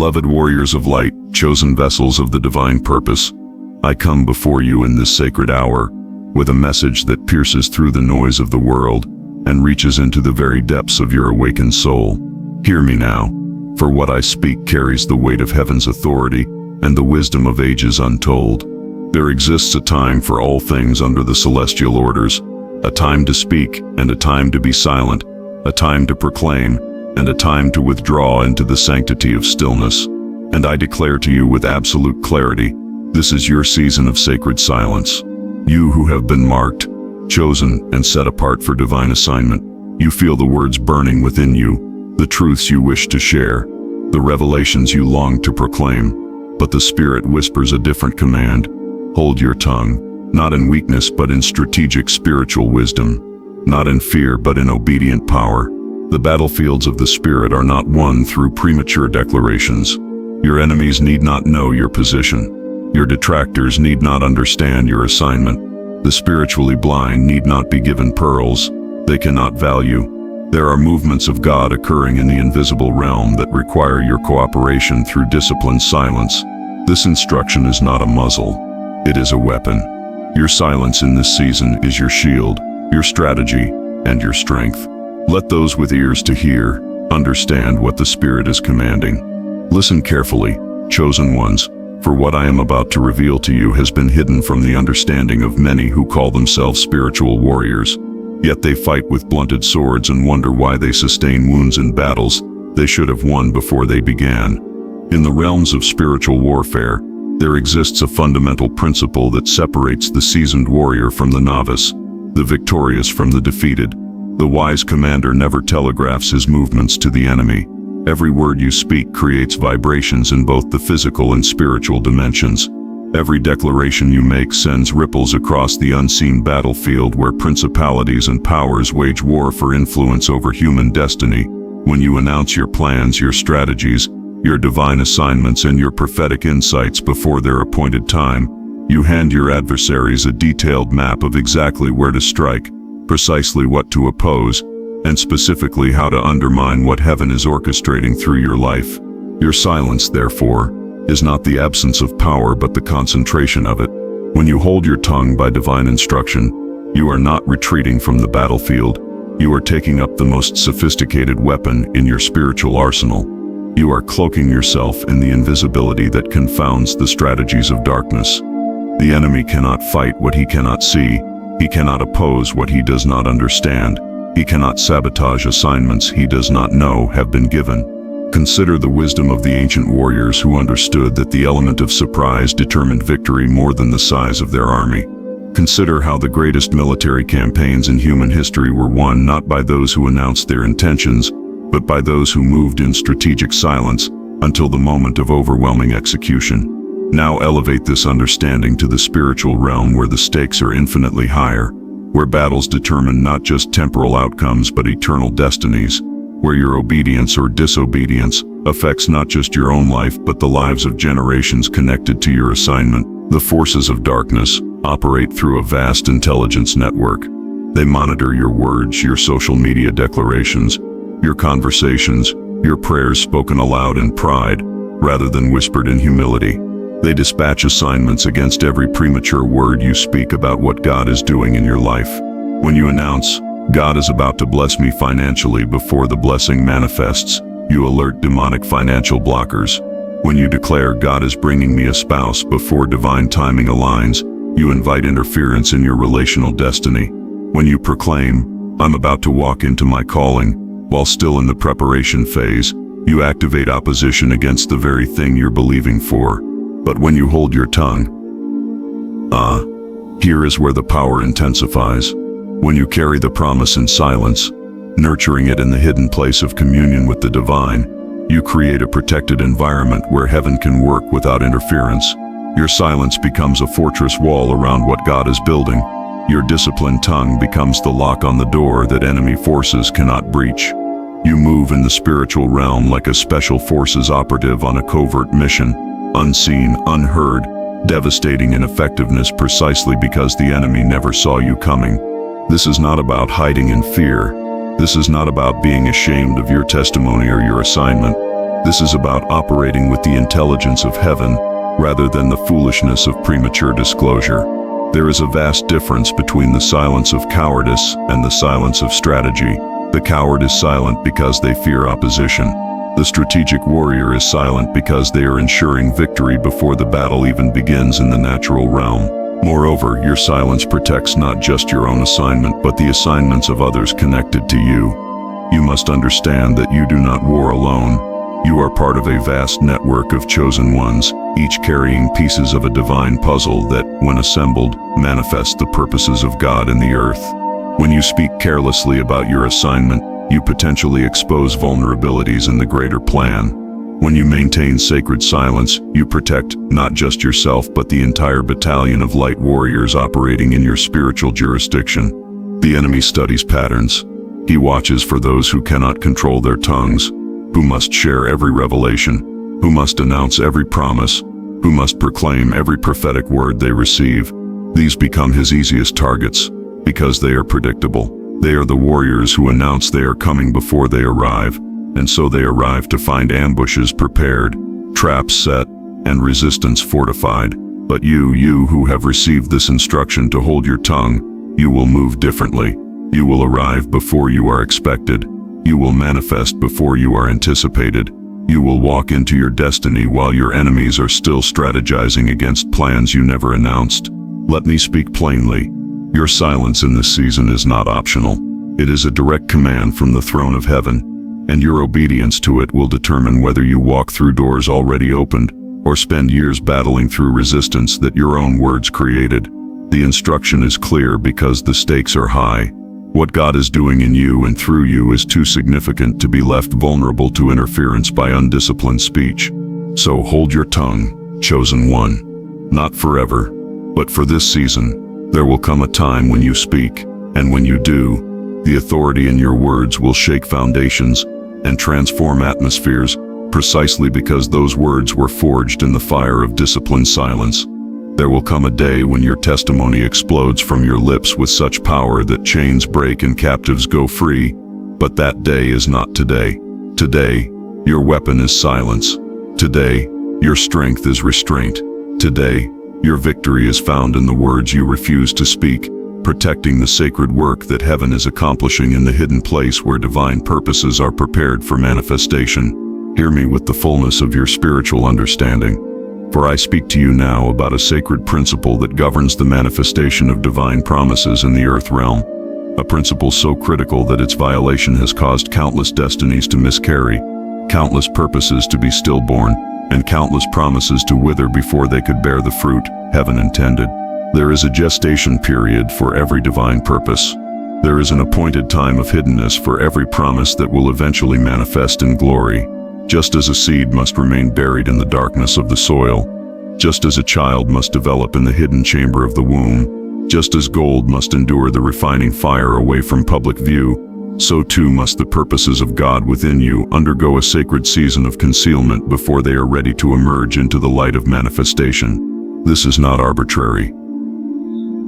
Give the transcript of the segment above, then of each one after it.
Beloved warriors of light, chosen vessels of the divine purpose, I come before you in this sacred hour with a message that pierces through the noise of the world and reaches into the very depths of your awakened soul. Hear me now, for what I speak carries the weight of heaven's authority and the wisdom of ages untold. There exists a time for all things under the celestial orders, a time to speak and a time to be silent, a time to proclaim and a time to withdraw into the sanctity of stillness. And I declare to you with absolute clarity, this is your season of sacred silence. You who have been marked, chosen, and set apart for divine assignment, you feel the words burning within you, the truths you wish to share, the revelations you long to proclaim. But the Spirit whispers a different command. Hold your tongue, not in weakness but in strategic spiritual wisdom, not in fear but in obedient power. The battlefields of the Spirit are not won through premature declarations. Your enemies need not know your position. Your detractors need not understand your assignment. The spiritually blind need not be given pearls they cannot value. There are movements of God occurring in the invisible realm that require your cooperation through disciplined silence. This instruction is not a muzzle, it is a weapon. Your silence in this season is your shield, your strategy, and your strength. Let those with ears to hear understand what the Spirit is commanding. Listen carefully, chosen ones, for what I am about to reveal to you has been hidden from the understanding of many who call themselves spiritual warriors. Yet they fight with blunted swords and wonder why they sustain wounds in battles they should have won before they began. In the realms of spiritual warfare, there exists a fundamental principle that separates the seasoned warrior from the novice, the victorious from the defeated. The wise commander never telegraphs his movements to the enemy. Every word you speak creates vibrations in both the physical and spiritual dimensions. Every declaration you make sends ripples across the unseen battlefield where principalities and powers wage war for influence over human destiny. When you announce your plans, your strategies, your divine assignments, and your prophetic insights before their appointed time, you hand your adversaries a detailed map of exactly where to strike, precisely what to oppose, and specifically how to undermine what heaven is orchestrating through your life. Your silence, therefore, is not the absence of power but the concentration of it. When you hold your tongue by divine instruction, you are not retreating from the battlefield. You are taking up the most sophisticated weapon in your spiritual arsenal. You are cloaking yourself in the invisibility that confounds the strategies of darkness. The enemy cannot fight what he cannot see. He cannot oppose what he does not understand. He cannot sabotage assignments he does not know have been given. Consider the wisdom of the ancient warriors who understood that the element of surprise determined victory more than the size of their army. Consider how the greatest military campaigns in human history were won not by those who announced their intentions, but by those who moved in strategic silence until the moment of overwhelming execution. Now elevate this understanding to the spiritual realm where the stakes are infinitely higher, where battles determine not just temporal outcomes but eternal destinies, where your obedience or disobedience affects not just your own life but the lives of generations connected to your assignment. The forces of darkness operate through a vast intelligence network. They monitor your words, your social media declarations, your conversations, your prayers spoken aloud in pride rather than whispered in humility. They dispatch assignments against every premature word you speak about what God is doing in your life. When you announce, God is about to bless me financially before the blessing manifests, you alert demonic financial blockers. When you declare God is bringing me a spouse before divine timing aligns, you invite interference in your relational destiny. When you proclaim, I'm about to walk into my calling, while still in the preparation phase, you activate opposition against the very thing you're believing for. But when you hold your tongue, here is where the power intensifies. When you carry the promise in silence, nurturing it in the hidden place of communion with the divine, you create a protected environment where heaven can work without interference. Your silence becomes a fortress wall around what God is building. Your disciplined tongue becomes the lock on the door that enemy forces cannot breach. You move in the spiritual realm like a special forces operative on a covert mission, unseen, unheard, devastating in effectiveness precisely because the enemy never saw you coming. This is not about hiding in fear. This is not about being ashamed of your testimony or your assignment. This is about operating with the intelligence of heaven rather than the foolishness of premature disclosure. There is a vast difference between the silence of cowardice and the silence of strategy. The coward is silent because they fear opposition. The strategic warrior is silent because they are ensuring victory before the battle even begins in the natural realm. Moreover, your silence protects not just your own assignment, but the assignments of others connected to you. You must understand that you do not war alone. You are part of a vast network of chosen ones, each carrying pieces of a divine puzzle that, when assembled, manifests the purposes of God in the earth. When you speak carelessly about your assignment, you potentially expose vulnerabilities in the greater plan. When you maintain sacred silence, you protect not just yourself but the entire battalion of light warriors operating in your spiritual jurisdiction. The enemy studies patterns. He watches for those who cannot control their tongues, who must share every revelation, who must announce every promise, who must proclaim every prophetic word they receive. These become his easiest targets, because they are predictable. They are the warriors who announce they are coming before they arrive, and so they arrive to find ambushes prepared, traps set, and resistance fortified. But you who have received this instruction to hold your tongue, you will move differently. You will arrive before you are expected. You will manifest before you are anticipated. You will walk into your destiny while your enemies are still strategizing against plans you never announced. Let me speak plainly. Your silence in this season is not optional. It is a direct command from the throne of heaven, and your obedience to it will determine whether you walk through doors already opened or spend years battling through resistance that your own words created. The instruction is clear because the stakes are high. What God is doing in you and through you is too significant to be left vulnerable to interference by undisciplined speech. So hold your tongue, chosen one. Not forever, but for this season. There will come a time when you speak, and when you do, the authority in your words will shake foundations and transform atmospheres, precisely because those words were forged in the fire of disciplined silence. There will come a day when your testimony explodes from your lips with such power that chains break and captives go free. But that day is not today. Today, your weapon is silence. Today, your strength is restraint. Today, your victory is found in the words you refuse to speak, protecting the sacred work that heaven is accomplishing in the hidden place where divine purposes are prepared for manifestation. Hear me with the fullness of your spiritual understanding. For I speak to you now about a sacred principle that governs the manifestation of divine promises in the earth realm. A principle so critical that its violation has caused countless destinies to miscarry, countless purposes to be stillborn, and countless promises to wither before they could bear the fruit heaven intended. There is a gestation period for every divine purpose. There is an appointed time of hiddenness for every promise that will eventually manifest in glory. Just as a seed must remain buried in the darkness of the soil, just as a child must develop in the hidden chamber of the womb, just as gold must endure the refining fire away from public view, so too must the purposes of God within you undergo a sacred season of concealment before they are ready to emerge into the light of manifestation. This is not arbitrary.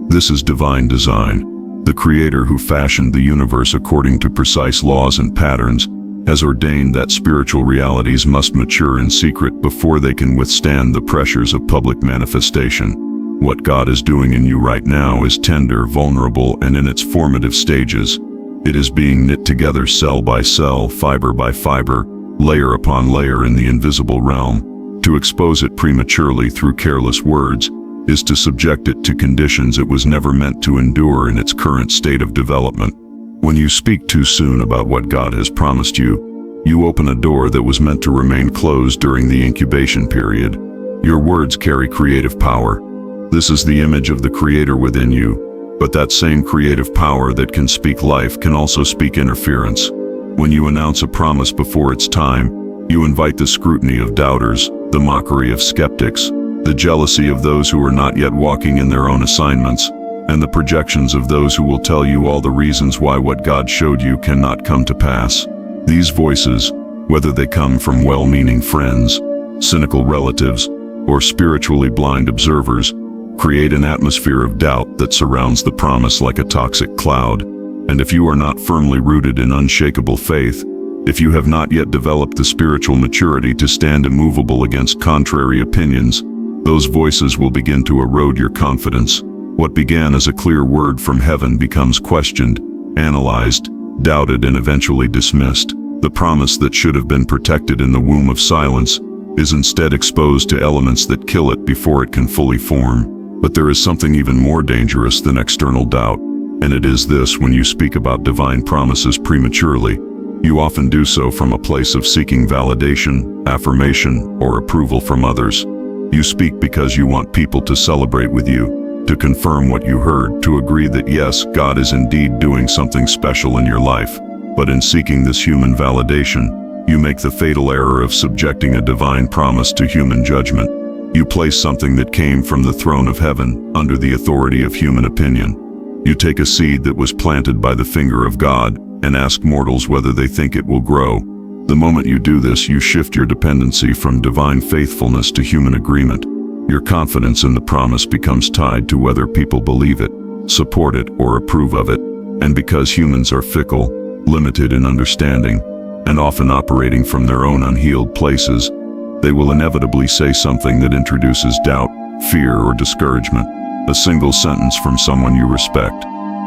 This is divine design. The Creator who fashioned the universe according to precise laws and patterns has ordained that spiritual realities must mature in secret before they can withstand the pressures of public manifestation. What God is doing in you right now is tender, vulnerable, and in its formative stages. It is being knit together cell by cell, fiber by fiber, layer upon layer in the invisible realm. To expose it prematurely through careless words is to subject it to conditions it was never meant to endure in its current state of development. When you speak too soon about what God has promised you, you open a door that was meant to remain closed during the incubation period. Your words carry creative power. This is the image of the Creator within you, but that same creative power that can speak life can also speak interference. When you announce a promise before its time, you invite the scrutiny of doubters, the mockery of skeptics, the jealousy of those who are not yet walking in their own assignments, and the projections of those who will tell you all the reasons why what God showed you cannot come to pass. These voices, whether they come from well-meaning friends, cynical relatives, or spiritually blind observers, create an atmosphere of doubt that surrounds the promise like a toxic cloud. And if you are not firmly rooted in unshakable faith, If you have not yet developed the spiritual maturity to stand immovable against contrary opinions, those voices will begin to erode your confidence. What began as a clear word from heaven becomes questioned, analyzed, doubted, and eventually dismissed. The promise that should have been protected in the womb of silence is instead exposed to elements that kill it before it can fully form. But there is something even more dangerous than external doubt, and it is this: when you speak about divine promises prematurely, you often do so from a place of seeking validation, affirmation, or approval from others. You speak because you want people to celebrate with you, to confirm what you heard, to agree that yes, God is indeed doing something special in your life. But in seeking this human validation, you make the fatal error of subjecting a divine promise to human judgment. You place something that came from the throne of heaven under the authority of human opinion. You take a seed that was planted by the finger of God and ask mortals whether they think it will grow. The moment you do this, you shift your dependency from divine faithfulness to human agreement. Your confidence in the promise becomes tied to whether people believe it, support it, or approve of it. And because humans are fickle, limited in understanding, and often operating from their own unhealed places, they will inevitably say something that introduces doubt, fear, or discouragement. A single sentence from someone you respect: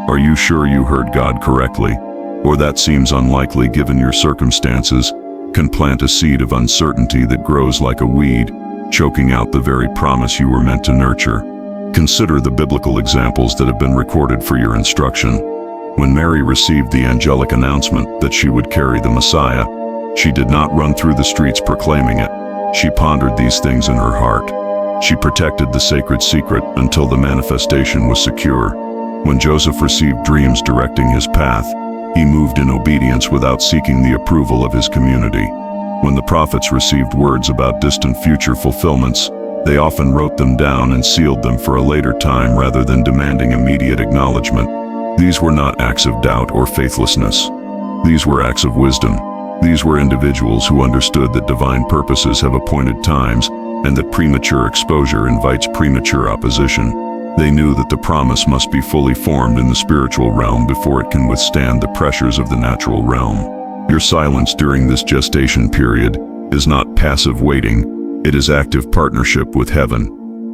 "Are you sure you heard God correctly?" or "That seems unlikely given your circumstances," can plant a seed of uncertainty that grows like a weed, choking out the very promise you were meant to nurture. Consider the biblical examples that have been recorded for your instruction. When Mary received the angelic announcement that she would carry the Messiah, she did not run through the streets proclaiming it. She pondered these things in her heart. She protected the sacred secret until the manifestation was secure. When Joseph received dreams directing his path, he moved in obedience without seeking the approval of his community. When the prophets received words about distant future fulfillments, they often wrote them down and sealed them for a later time rather than demanding immediate acknowledgement. These were not acts of doubt or faithlessness. These were acts of wisdom. These were individuals who understood that divine purposes have appointed times and that premature exposure invites premature opposition. They knew that the promise must be fully formed in the spiritual realm before it can withstand the pressures of the natural realm. Your silence during this gestation period is not passive waiting, it is active partnership with heaven.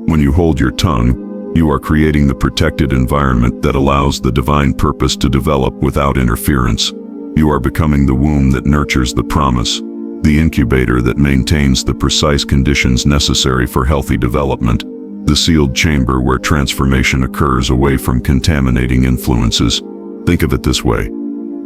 When you hold your tongue, you are creating the protected environment that allows the divine purpose to develop without interference. You are becoming the womb that nurtures the promise, the incubator that maintains the precise conditions necessary for healthy development, the sealed chamber where transformation occurs away from contaminating influences. Think of it this way: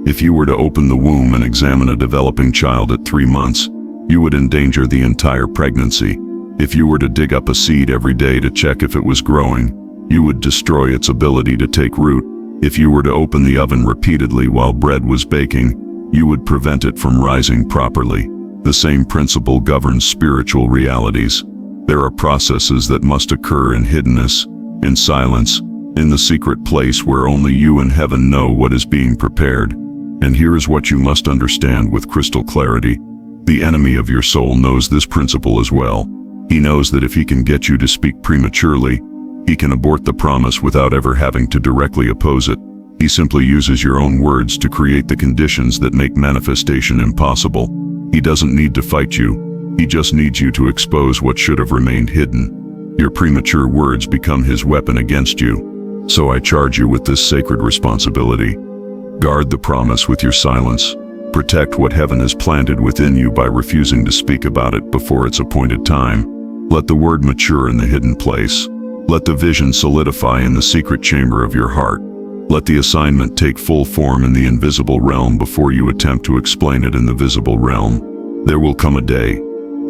if you were to open the womb and examine a developing child at 3 months, you would endanger the entire pregnancy. If you were to dig up a seed every day to check if it was growing, you would destroy its ability to take root. If you were to open the oven repeatedly while bread was baking, you would prevent it from rising properly. The same principle governs spiritual realities. There are processes that must occur in hiddenness, in silence, in the secret place where only you and heaven know what is being prepared. And here is what you must understand with crystal clarity. The enemy of your soul knows this principle as well. He knows that if he can get you to speak prematurely, he can abort the promise without ever having to directly oppose it. He simply uses your own words to create the conditions that make manifestation impossible. He doesn't need to fight you. He just needs you to expose what should have remained hidden. Your premature words become his weapon against you. So I charge you with this sacred responsibility. Guard the promise with your silence. Protect what heaven has planted within you by refusing to speak about it before its appointed time. Let the word mature in the hidden place. Let the vision solidify in the secret chamber of your heart. Let the assignment take full form in the invisible realm before you attempt to explain it in the visible realm. There will come a day,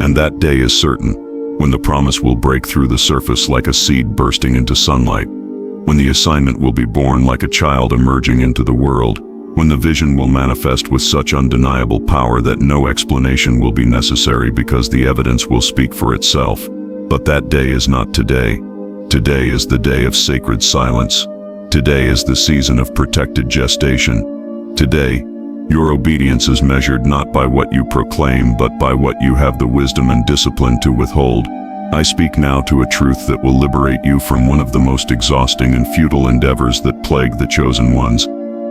and that day is certain, when the promise will break through the surface like a seed bursting into sunlight, when the assignment will be born like a child emerging into the world, when the vision will manifest with such undeniable power that no explanation will be necessary because the evidence will speak for itself. But that day is not today. Today is the day of sacred silence. Today is the season of protected gestation. Today, your obedience is measured not by what you proclaim but by what you have the wisdom and discipline to withhold. I speak now to a truth that will liberate you from one of the most exhausting and futile endeavors that plague the chosen ones.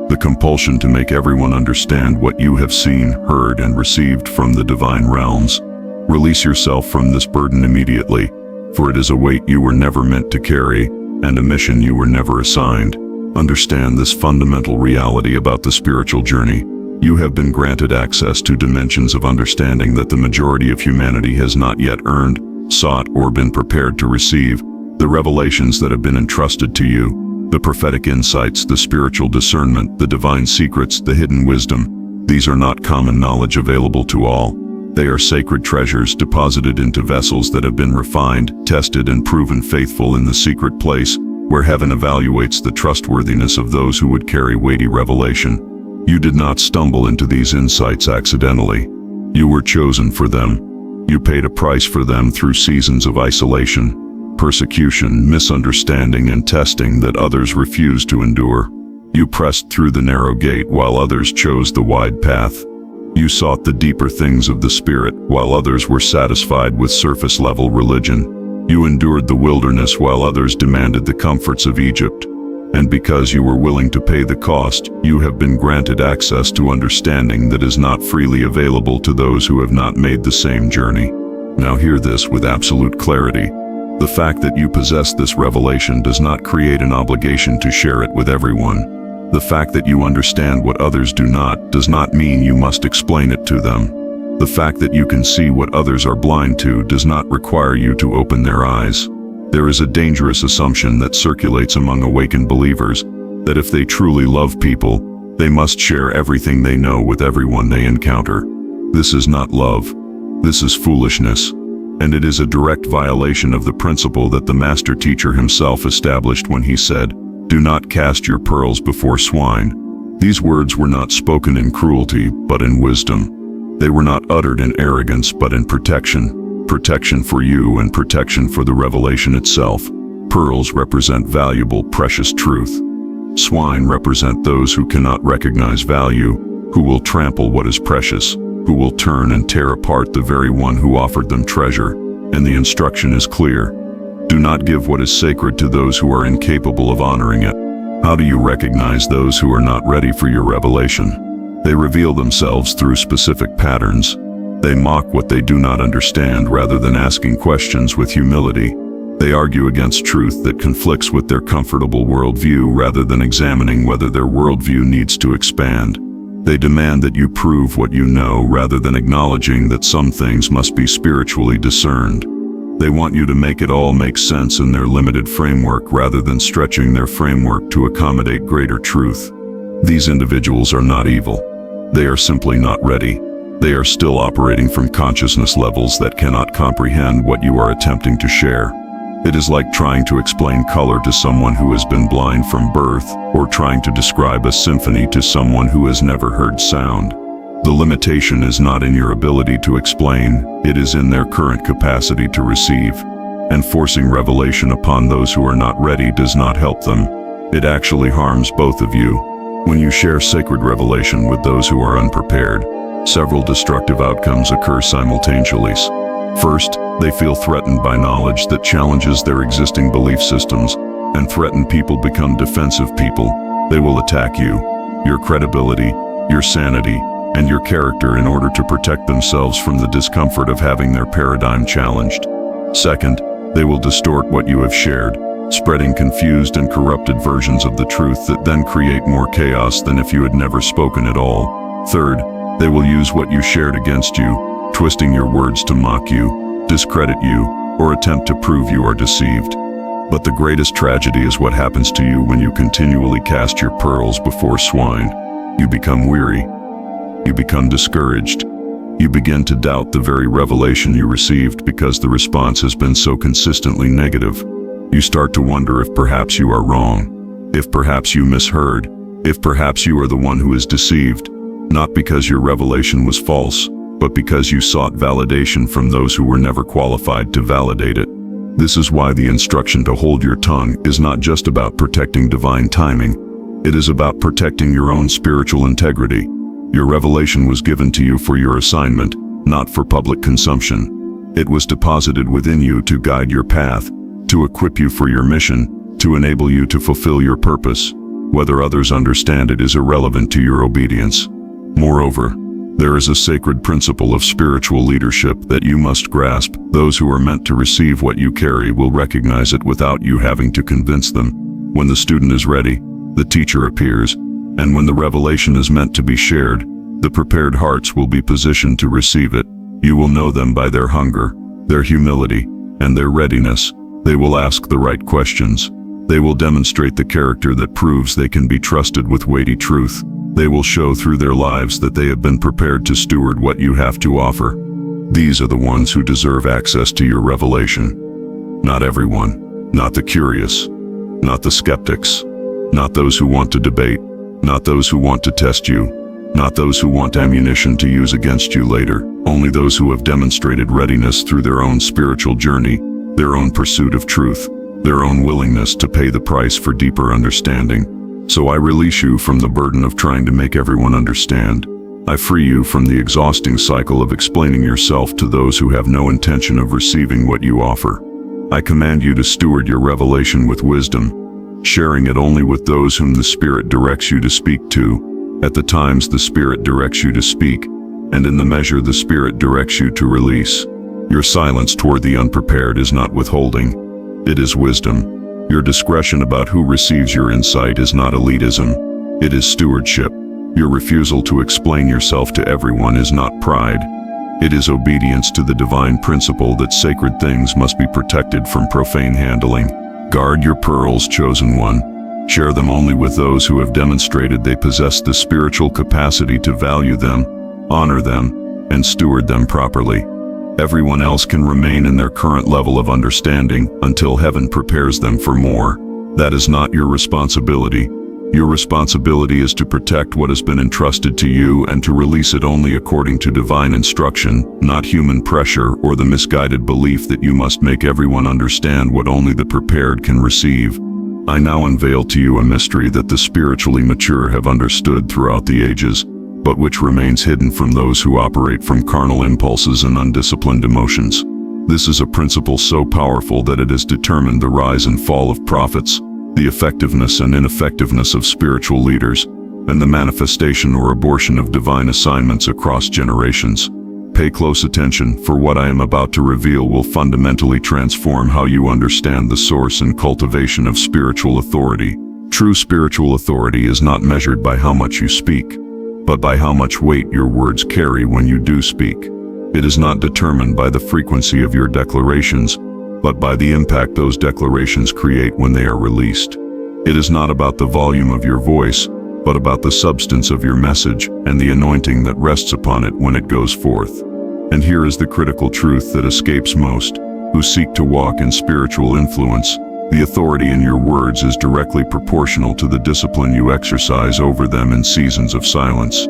the compulsion to make everyone understand what you have seen, heard, and received from the divine realms. Release yourself from this burden immediately, for it is a weight you were never meant to carry, and a mission you were never assigned. Understand this fundamental reality about the spiritual journey. You have been granted access to dimensions of understanding that the majority of humanity has not yet earned, sought, or been prepared to receive. The revelations that have been entrusted to you, the prophetic insights, the spiritual discernment, the divine secrets, the hidden wisdom, these are not common knowledge available to all. They are sacred treasures deposited into vessels that have been refined, tested, and proven faithful in the secret place where heaven evaluates the trustworthiness of those who would carry weighty revelation. You did not stumble into these insights accidentally. You were chosen for them. You paid a price for them through seasons of isolation, persecution, misunderstanding, and testing that others refused to endure. You pressed through the narrow gate while others chose the wide path. You sought the deeper things of the Spirit while others were satisfied with surface-level religion. You endured the wilderness while others demanded the comforts of Egypt. And because you were willing to pay the cost, you have been granted access to understanding that is not freely available to those who have not made the same journey. Now hear this with absolute clarity. The fact that you possess this revelation does not create an obligation to share it with everyone. The fact that you understand what others do not does not mean you must explain it to them. The fact that you can see what others are blind to does not require you to open their eyes. There is a dangerous assumption that circulates among awakened believers that if they truly love people, they must share everything they know with everyone they encounter. This is not love. This is foolishness. And it is a direct violation of the principle that the Master Teacher himself established when he said, "Do not cast your pearls before swine." These words were not spoken in cruelty, but in wisdom. They were not uttered in arrogance, but in protection. Protection for you and protection for the revelation itself. Pearls represent valuable, precious truth. Swine represent those who cannot recognize value, who will trample what is precious, who will turn and tear apart the very one who offered them treasure. And the instruction is clear. Do not give what is sacred to those who are incapable of honoring it. How do you recognize those who are not ready for your revelation? They reveal themselves through specific patterns. They mock what they do not understand rather than asking questions with humility. They argue against truth that conflicts with their comfortable worldview rather than examining whether their worldview needs to expand. They demand that you prove what you know rather than acknowledging that some things must be spiritually discerned. They want you to make it all make sense in their limited framework rather than stretching their framework to accommodate greater truth. These individuals are not evil. They are simply not ready. They are still operating from consciousness levels that cannot comprehend what you are attempting to share. It is like trying to explain color to someone who has been blind from birth, or trying to describe a symphony to someone who has never heard sound. The limitation is not in your ability to explain, it is in their current capacity to receive. And forcing revelation upon those who are not ready does not help them. It actually harms both of you. When you share sacred revelation with those who are unprepared, several destructive outcomes occur simultaneously. First, they feel threatened by knowledge that challenges their existing belief systems, and threatened people become defensive people. They will attack you, your credibility, your sanity, and your character in order to protect themselves from the discomfort of having their paradigm challenged. Second, they will distort what you have shared, spreading confused and corrupted versions of the truth that then create more chaos than if you had never spoken at all. Third, they will use what you shared against you, twisting your words to mock you, discredit you, or attempt to prove you are deceived. But the greatest tragedy is what happens to you when you continually cast your pearls before swine. You become weary. You become discouraged. You begin to doubt the very revelation you received because the response has been so consistently negative. You start to wonder if perhaps you are wrong, if perhaps you misheard, if perhaps you are the one who is deceived. Not because your revelation was false, but because you sought validation from those who were never qualified to validate it. This is why the instruction to hold your tongue is not just about protecting divine timing. It is about protecting your own spiritual integrity. Your revelation was given to you for your assignment, not for public consumption. It was deposited within you to guide your path, to equip you for your mission, to enable you to fulfill your purpose. Whether others understand it is irrelevant to your obedience. Moreover, there is a sacred principle of spiritual leadership that you must grasp. Those who are meant to receive what you carry will recognize it without you having to convince them. When the student is ready, the teacher appears, and when the revelation is meant to be shared, the prepared hearts will be positioned to receive it. You will know them by their hunger, their humility, and their readiness. They will ask the right questions. They will demonstrate the character that proves they can be trusted with weighty truth. They will show through their lives that they have been prepared to steward what you have to offer. These are the ones who deserve access to your revelation. Not everyone, not the curious, not the skeptics, not those who want to debate, not those who want to test you, not those who want ammunition to use against you later. Only those who have demonstrated readiness through their own spiritual journey, their own pursuit of truth, their own willingness to pay the price for deeper understanding. So I release you from the burden of trying to make everyone understand. I free you from the exhausting cycle of explaining yourself to those who have no intention of receiving what you offer. I command you to steward your revelation with wisdom, sharing it only with those whom the Spirit directs you to speak to, at the times the Spirit directs you to speak, and in the measure the Spirit directs you to release. Your silence toward the unprepared is not withholding. It is wisdom. Your discretion about who receives your insight is not elitism. It is stewardship. Your refusal to explain yourself to everyone is not pride. It is obedience to the divine principle that sacred things must be protected from profane handling. Guard your pearls, chosen one. Share them only with those who have demonstrated they possess the spiritual capacity to value them, honor them, and steward them properly. Everyone else can remain in their current level of understanding until heaven prepares them for more. That is not your responsibility. Your responsibility is to protect what has been entrusted to you and to release it only according to divine instruction, not human pressure or the misguided belief that you must make everyone understand what only the prepared can receive. I now unveil to you a mystery that the spiritually mature have understood throughout the ages, but which remains hidden from those who operate from carnal impulses and undisciplined emotions. This is a principle so powerful that it has determined the rise and fall of prophets, the effectiveness and ineffectiveness of spiritual leaders, and the manifestation or abortion of divine assignments across generations. Pay close attention, for what I am about to reveal will fundamentally transform how you understand the source and cultivation of spiritual authority. True spiritual authority is not measured by how much you speak, but by how much weight your words carry when you do speak. It is not determined by the frequency of your declarations, but by the impact those declarations create when they are released. It is not about the volume of your voice, but about the substance of your message and the anointing that rests upon it when it goes forth. And here is the critical truth that escapes most who seek to walk in spiritual influence. The authority in your words is directly proportional to the discipline you exercise over them in seasons of silence.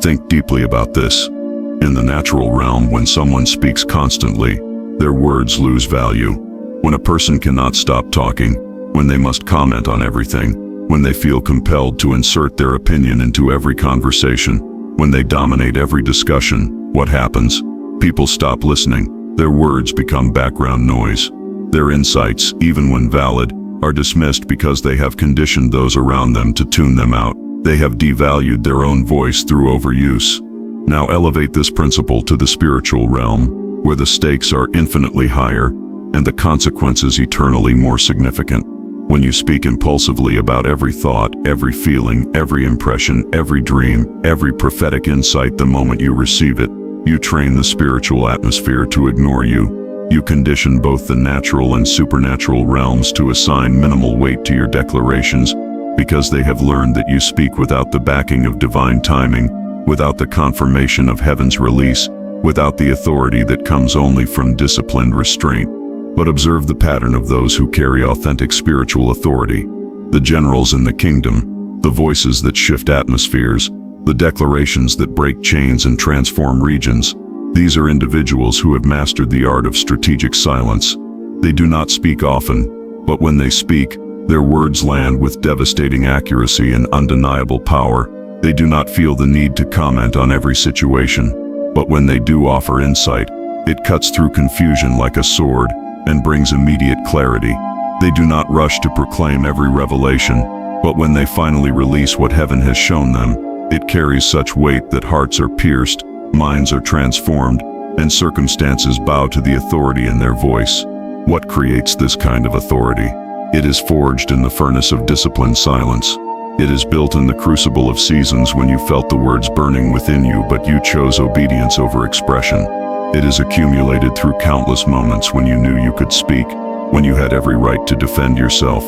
Think deeply about this. In the natural realm, when someone speaks constantly, their words lose value. When a person cannot stop talking, when they must comment on everything, when they feel compelled to insert their opinion into every conversation, when they dominate every discussion, what happens? People stop listening. Their words become background noise. Their insights, even when valid, are dismissed because they have conditioned those around them to tune them out. They have devalued their own voice through overuse. Now elevate this principle to the spiritual realm, where the stakes are infinitely higher and the consequences eternally more significant. When you speak impulsively about every thought, every feeling, every impression, every dream, every prophetic insight the moment you receive it, you train the spiritual atmosphere to ignore you. You condition both the natural and supernatural realms to assign minimal weight to your declarations, because they have learned that you speak without the backing of divine timing, without the confirmation of heaven's release, without the authority that comes only from disciplined restraint. But observe the pattern of those who carry authentic spiritual authority. The generals in the kingdom, the voices that shift atmospheres, the declarations that break chains and transform regions. These are individuals who have mastered the art of strategic silence. They do not speak often, but when they speak, their words land with devastating accuracy and undeniable power. They do not feel the need to comment on every situation, but when they do offer insight, it cuts through confusion like a sword and brings immediate clarity. They do not rush to proclaim every revelation, But when they finally release what heaven has shown them, it carries such weight that hearts are pierced, minds are transformed, and circumstances bow to the authority in their voice. What creates this kind of authority? It is forged in the furnace of disciplined silence. It is built in the crucible of seasons when you felt the words burning within you, but you chose obedience over expression. It is accumulated through countless moments when you knew you could speak, when you had every right to defend yourself,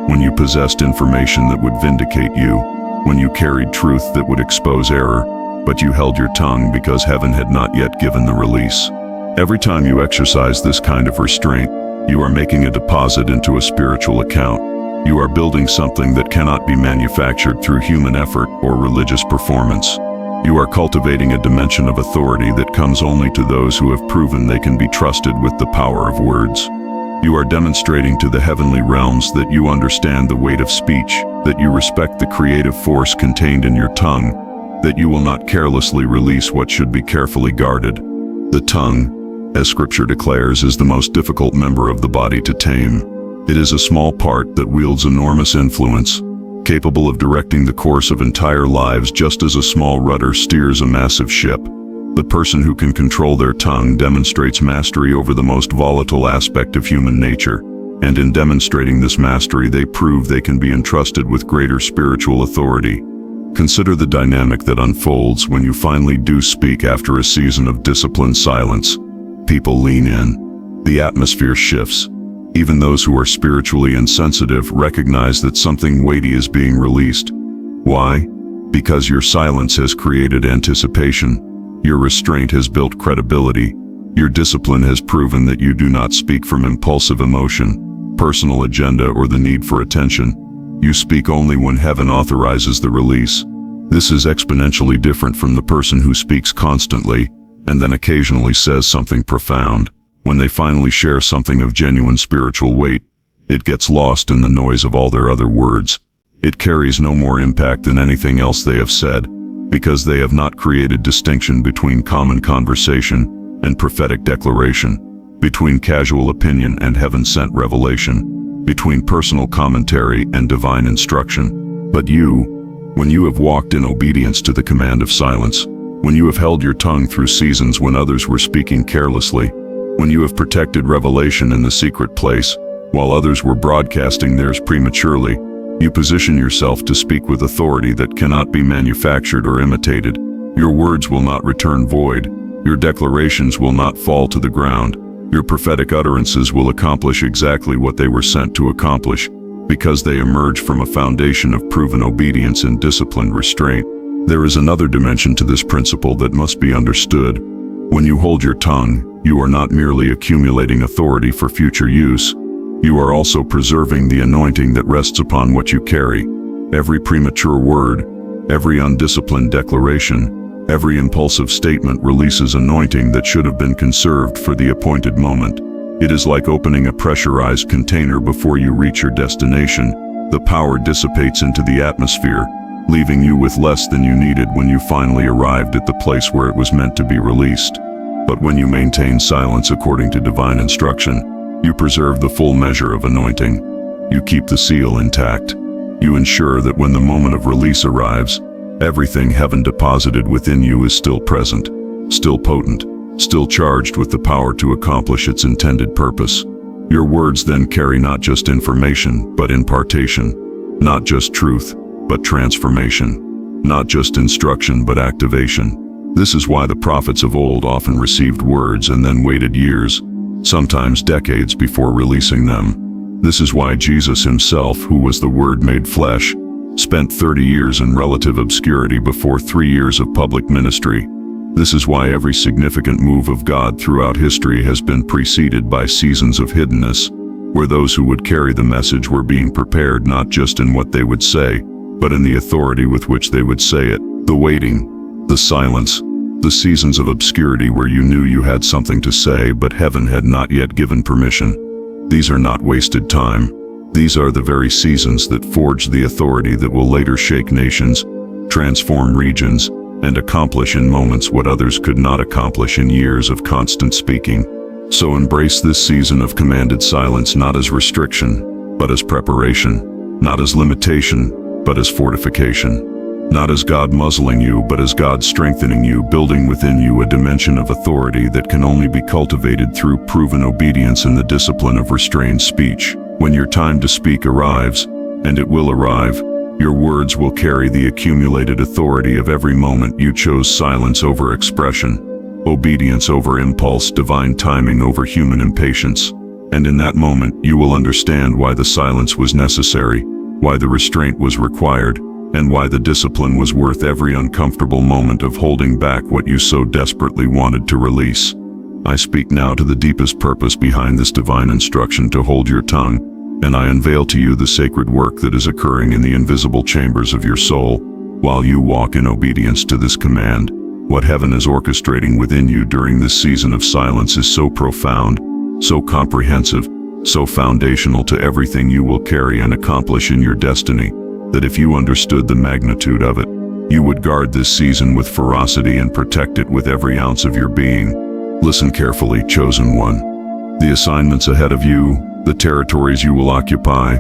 when you possessed information that would vindicate you, when you carried truth that would expose error, but you held your tongue because heaven had not yet given the release. Every time you exercise this kind of restraint, you are making a deposit into a spiritual account. You are building something that cannot be manufactured through human effort or religious performance. You are cultivating a dimension of authority that comes only to those who have proven they can be trusted with the power of words. You are demonstrating to the heavenly realms that you understand the weight of speech, that you respect the creative force contained in your tongue, that you will not carelessly release what should be carefully guarded. The tongue, as Scripture declares, is the most difficult member of the body to tame. It is a small part that wields enormous influence, capable of directing the course of entire lives just as a small rudder steers a massive ship. The person who can control their tongue demonstrates mastery over the most volatile aspect of human nature, and in demonstrating this mastery they prove they can be entrusted with greater spiritual authority. Consider the dynamic that unfolds when you finally do speak after a season of disciplined silence. People lean in. The atmosphere shifts. Even those who are spiritually insensitive recognize that something weighty is being released. Why? Because your silence has created anticipation. Your restraint has built credibility. Your discipline has proven that you do not speak from impulsive emotion, personal agenda, or the need for attention. You speak only when heaven authorizes the release. This is exponentially different from the person who speaks constantly and then occasionally says something profound. When they finally share something of genuine spiritual weight, it gets lost in the noise of all their other words. It carries no more impact than anything else they have said, because they have not created distinction between common conversation and prophetic declaration, between casual opinion and heaven-sent revelation, between personal commentary and divine instruction. But you, when you have walked in obedience to the command of silence, when you have held your tongue through seasons when others were speaking carelessly, when you have protected revelation in the secret place, while others were broadcasting theirs prematurely, you position yourself to speak with authority that cannot be manufactured or imitated. Your words will not return void. Your declarations will not fall to the ground. Your prophetic utterances will accomplish exactly what they were sent to accomplish, because they emerge from a foundation of proven obedience and disciplined restraint. There is another dimension to this principle that must be understood. When you hold your tongue, you are not merely accumulating authority for future use. You are also preserving the anointing that rests upon what you carry. Every premature word, every undisciplined declaration, every impulsive statement releases anointing that should have been conserved for the appointed moment. It is like opening a pressurized container before you reach your destination. The power dissipates into the atmosphere, leaving you with less than you needed when you finally arrived at the place where it was meant to be released. But when you maintain silence according to divine instruction, you preserve the full measure of anointing. You keep the seal intact. You ensure that when the moment of release arrives, everything heaven deposited within you is still present, still potent, still charged with the power to accomplish its intended purpose. Your words then carry not just information, but impartation, not just truth, but transformation, not just instruction, but activation. This is why the prophets of old often received words and then waited years, sometimes decades, before releasing them. This is why Jesus himself, who was the Word made flesh, spent 30 years in relative obscurity before 3 years of public ministry. This is why every significant move of God throughout history has been preceded by seasons of hiddenness, where those who would carry the message were being prepared not just in what they would say, but in the authority with which they would say it. The waiting, the silence, the seasons of obscurity where you knew you had something to say but heaven had not yet given permission. These are not wasted time. These are the very seasons that forge the authority that will later shake nations, transform regions, and accomplish in moments what others could not accomplish in years of constant speaking. So embrace this season of commanded silence not as restriction, but as preparation, not as limitation, but as fortification. Not as God muzzling you, but as God strengthening you, building within you a dimension of authority that can only be cultivated through proven obedience and the discipline of restrained speech. When your time to speak arrives, and it will arrive, your words will carry the accumulated authority of every moment you chose silence over expression, obedience over impulse, divine timing over human impatience. And in that moment, you will understand why the silence was necessary, why the restraint was required, and why the discipline was worth every uncomfortable moment of holding back what you so desperately wanted to release. I speak now to the deepest purpose behind this divine instruction to hold your tongue, and I unveil to you the sacred work that is occurring in the invisible chambers of your soul, while you walk in obedience to this command. What heaven is orchestrating within you during this season of silence is so profound, so comprehensive, so foundational to everything you will carry and accomplish in your destiny, that if you understood the magnitude of it, you would guard this season with ferocity and protect it with every ounce of your being. Listen carefully, chosen one. The assignments ahead of you, the territories you will occupy,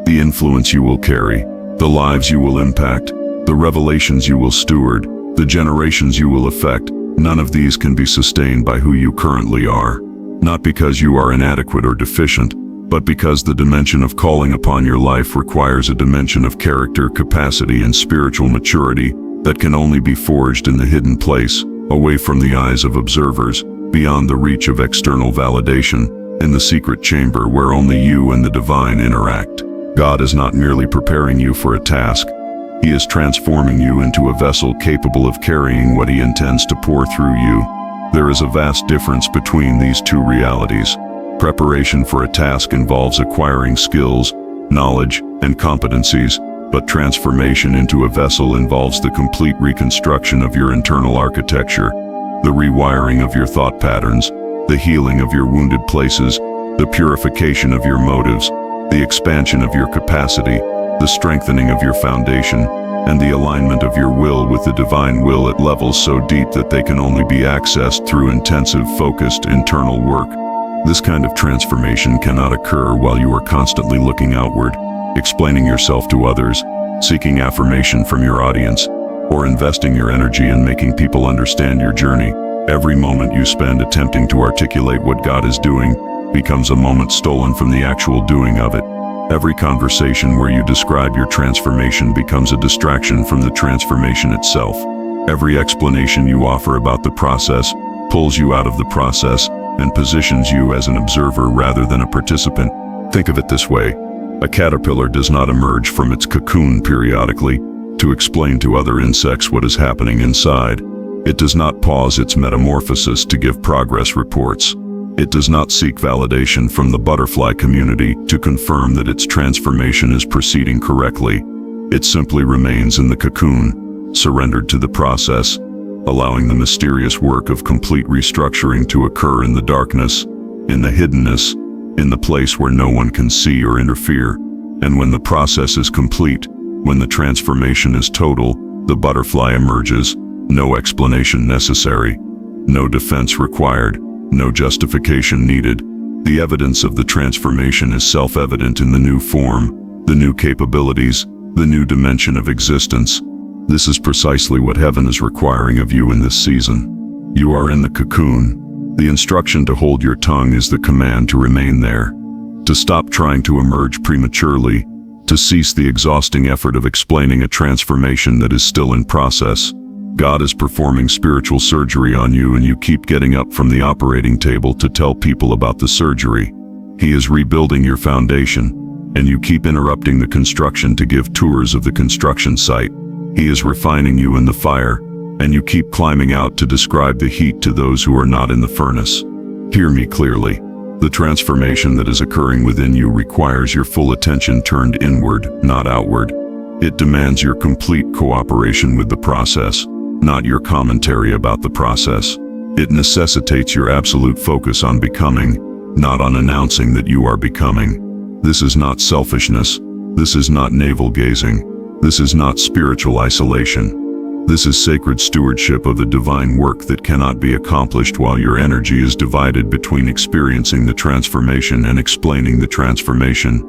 the influence you will carry, the lives you will impact, the revelations you will steward, the generations you will affect, none of these can be sustained by who you currently are. Not because you are inadequate or deficient, but because the dimension of calling upon your life requires a dimension of character, capacity, and spiritual maturity that can only be forged in the hidden place, away from the eyes of observers, beyond the reach of external validation, in the secret chamber where only you and the divine interact. God is not merely preparing you for a task. He is transforming you into a vessel capable of carrying what He intends to pour through you. There is a vast difference between these two realities. Preparation for a task involves acquiring skills, knowledge, and competencies, but transformation into a vessel involves the complete reconstruction of your internal architecture, the rewiring of your thought patterns, the healing of your wounded places, the purification of your motives, the expansion of your capacity, the strengthening of your foundation, and the alignment of your will with the divine will at levels so deep that they can only be accessed through intensive, focused internal work. This kind of transformation cannot occur while you are constantly looking outward, explaining yourself to others, seeking affirmation from your audience, or investing your energy in making people understand your journey. Every moment you spend attempting to articulate what God is doing becomes a moment stolen from the actual doing of it. Every conversation where you describe your transformation becomes a distraction from the transformation itself. Every explanation you offer about the process pulls you out of the process and positions you as an observer rather than a participant. Think of it this way: a caterpillar does not emerge from its cocoon periodically to explain to other insects what is happening inside. It does not pause its metamorphosis to give progress reports. It does not seek validation from the butterfly community to confirm that its transformation is proceeding correctly. It simply remains in the cocoon, surrendered to the process, allowing the mysterious work of complete restructuring to occur in the darkness, in the hiddenness, in the place where no one can see or interfere. And when the process is complete, when the transformation is total, the butterfly emerges, no explanation necessary, no defense required, no justification needed. The evidence of the transformation is self-evident in the new form, the new capabilities, the new dimension of existence. This is precisely what heaven is requiring of you in this season. You are in the cocoon. The instruction to hold your tongue is the command to remain there, to stop trying to emerge prematurely, to cease the exhausting effort of explaining a transformation that is still in process. God is performing spiritual surgery on you, and you keep getting up from the operating table to tell people about the surgery. He is rebuilding your foundation, and you keep interrupting the construction to give tours of the construction site. He is refining you in the fire, and you keep climbing out to describe the heat to those who are not in the furnace. Hear me clearly. The transformation that is occurring within you requires your full attention turned inward, not outward. It demands your complete cooperation with the process, not your commentary about the process. It necessitates your absolute focus on becoming, not on announcing that you are becoming. This is not selfishness. This is not navel-gazing. This is not spiritual isolation. This is sacred stewardship of the divine work that cannot be accomplished while your energy is divided between experiencing the transformation and explaining the transformation.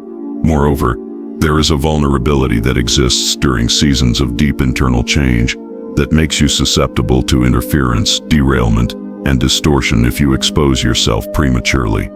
Moreover, There is a vulnerability that exists during seasons of deep internal change that makes you susceptible to interference, derailment, and distortion if you expose yourself prematurely.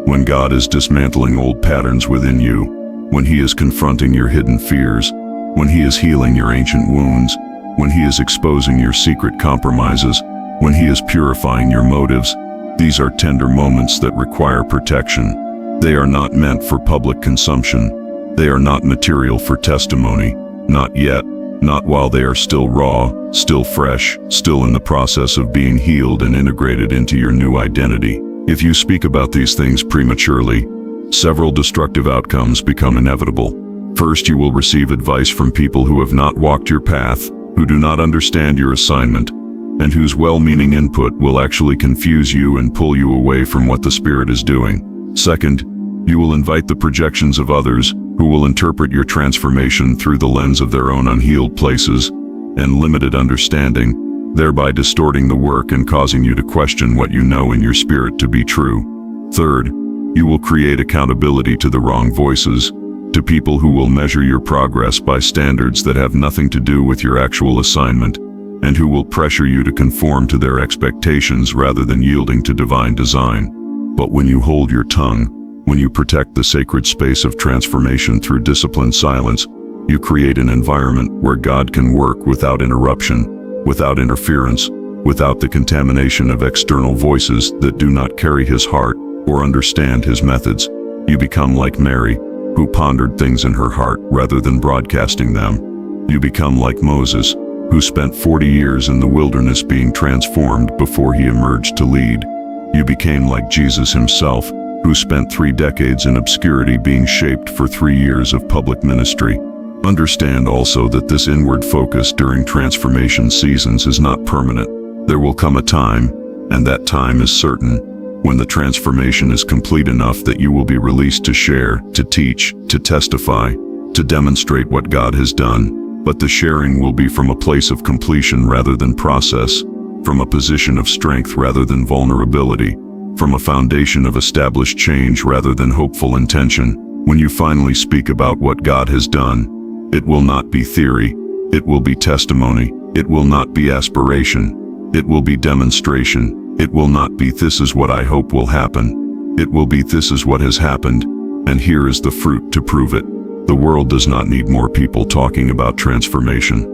When God is dismantling old patterns within you, when He is confronting your hidden fears, when He is healing your ancient wounds, when He is exposing your secret compromises, when He is purifying your motives, these are tender moments that require protection. They are not meant for public consumption. They are not material for testimony. Not yet. Not while they are still raw, still fresh, still in the process of being healed and integrated into your new identity. If you speak about these things prematurely, several destructive outcomes become inevitable. First, you will receive advice from people who have not walked your path, who do not understand your assignment, and whose well-meaning input will actually confuse you and pull you away from what the Spirit is doing. Second, you will invite the projections of others who will interpret your transformation through the lens of their own unhealed places and limited understanding, thereby distorting the work and causing you to question what you know in your spirit to be true. Third, you will create accountability to the wrong voices, to people who will measure your progress by standards that have nothing to do with your actual assignment, and who will pressure you to conform to their expectations rather than yielding to divine design. But when you hold your tongue, when you protect the sacred space of transformation through disciplined silence, you create an environment where God can work without interruption, without interference, without the contamination of external voices that do not carry His heart or understand His methods. You become like Mary, who pondered things in her heart rather than broadcasting them. You become like Moses, who spent 40 years in the wilderness being transformed before he emerged to lead. You became like Jesus Himself, who spent 3 decades in obscurity being shaped for 3 years of public ministry. Understand also that this inward focus during transformation seasons is not permanent. There will come a time, and that time is certain, when the transformation is complete enough that you will be released to share, to teach, to testify, to demonstrate what God has done. But the sharing will be from a place of completion rather than process, from a position of strength rather than vulnerability, from a foundation of established change rather than hopeful intention. When you finally speak about what God has done, it will not be theory, it will be testimony, it will not be aspiration, it will be demonstration, it will not be "this is what I hope will happen," it will be "this is what has happened, and here is the fruit to prove it." The world does not need more people talking about transformation.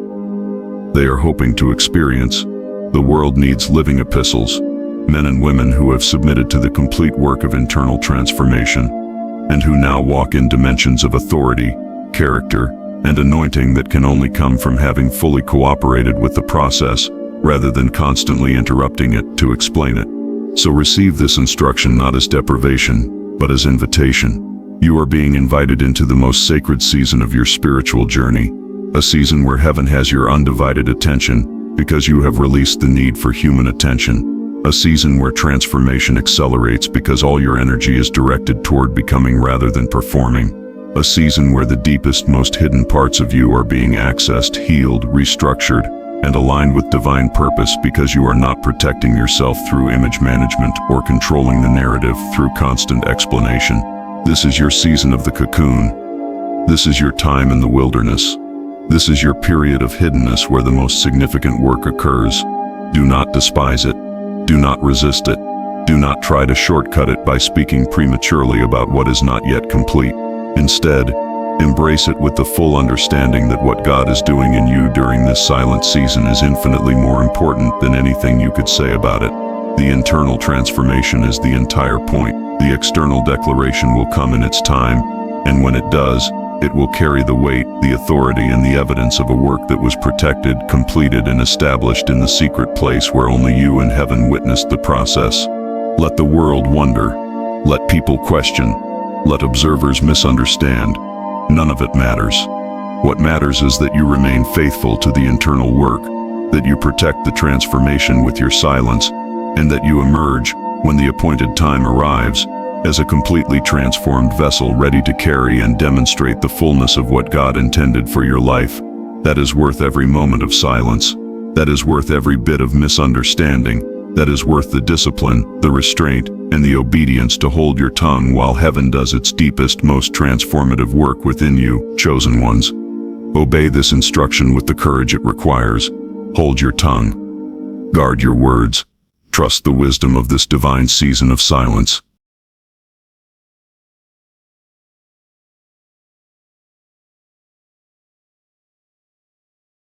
They are hoping to experience. The world needs living epistles, men and women who have submitted to the complete work of internal transformation, and who now walk in dimensions of authority, character, and anointing that can only come from having fully cooperated with the process, rather than constantly interrupting it to explain it. So receive this instruction not as deprivation, but as invitation. You are being invited into the most sacred season of your spiritual journey, a season where heaven has your undivided attention, because you have released the need for human attention. A season where transformation accelerates because all your energy is directed toward becoming rather than performing. A season where the deepest, most hidden parts of you are being accessed, healed, restructured, and aligned with divine purpose because you are not protecting yourself through image management or controlling the narrative through constant explanation. This is your season of the cocoon. This is your time in the wilderness. This is your period of hiddenness where the most significant work occurs. Do not despise it. Do not resist it. Do not try to shortcut it by speaking prematurely about what is not yet complete. Instead, embrace it with the full understanding that what God is doing in you during this silent season is infinitely more important than anything you could say about it. The internal transformation is the entire point. The external declaration will come in its time, and when it does, it will carry the weight, the authority, and the evidence of a work that was protected, completed, and established in the secret place where only you and heaven witnessed the process. Let the world wonder. Let people question. Let observers misunderstand. None of it matters. What matters is that you remain faithful to the internal work, that you protect the transformation with your silence, and that you emerge, when the appointed time arrives, as a completely transformed vessel ready to carry and demonstrate the fullness of what God intended for your life. That is worth every moment of silence. That is worth every bit of misunderstanding. that is worth the discipline, the restraint, and the obedience to hold your tongue while heaven does its deepest, most transformative work within you, chosen ones. Obey this instruction with the courage it requires. Hold your tongue. Guard your words. Trust the wisdom of this divine season of silence.